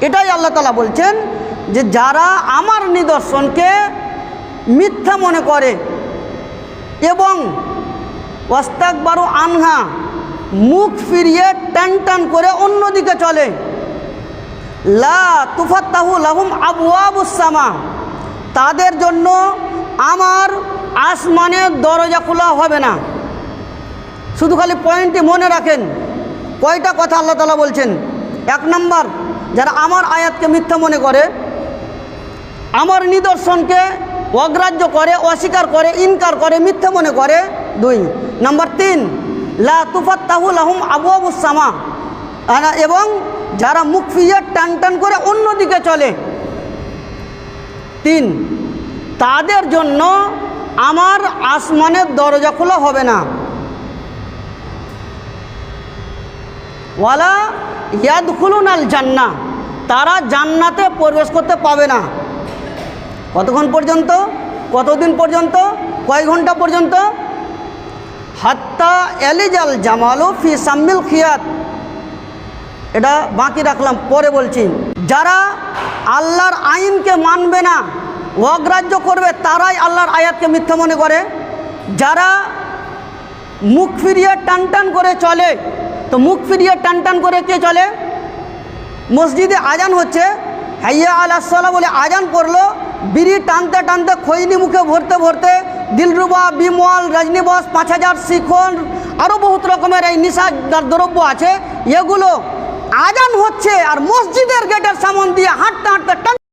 এটাই আল্লাহ তাআলা বলছেন যে যারা আমার নিদর্শনকে মিথ্যা মনে করে এবং ওয়াস্তাকবারু আনহা, মুখ ফিরিয়ে টান টান করে অন্যদিকে চলে, লা তুফাত্তাহু লাহুম আবওয়াবুস সামা, তাদের জন্য আমার আসমানের দরজা খোলা হবে না। শুধু খালি পয়েন্টটি মনে রাখেন, কয়টা কথা আল্লাহ তাআলা বলছেন। এক নম্বর, যারা আমার আয়াতকে মিথ্যা মনে করে, আমার নিদর্শনকে অগ্রাহ্য করে, অস্বীকার করে, ইনকার করে, মিথ্যা মনে করে। 2 নম্বর 3, লা তুফাত্তাহু লাহুম আবওয়াবুস সামা, এবং যারা মুখ ফিরিয়ে টান টান করে অন্যদিকে চলে। 3, তাদের জন্য আমার আসমানের দরজা খোলা হবে না। ওয়ালা ইয়াদখুলুনাল জান্নাহ, তারা জান্নাতে প্রবেশ করতে পাবে না। কতক্ষণ পর্যন্ত? কতদিন পর্যন্ত? কয় ঘন্টা পর্যন্ত? হাত্তা এলিজাল জামালু ফি সাম্মিল খিয়াত। এটা বাকি রাখলাম, পরে বলছি। যারা আল্লাহর আইনকে মানবে না, অগ্রাহ্য করবে, তারাই আল্লাহর আয়াতকে মিথ্যা মনে করে। যারা মুখ ফিরিয়ে টান টান করে চলে, তো মুখ ফিরিয়ে টান টান করে কে চলে? মসজিদে আজান হচ্ছে, হাইয়া আলাস সালাহ বলে আজান করলো, বিড়ি টানতে টানতে, খৈনি মুখে ভরতে ভরতে, দিলরুবা, বিমল, রজনীবস, 5000 শিখন, আরও বহুত রকমের এই নিশার দ্রব্য আছে, এগুলো আজান হচ্ছে আর মসজিদের গেটের সামনে দিয়ে হাঁটতে হাঁটতে টান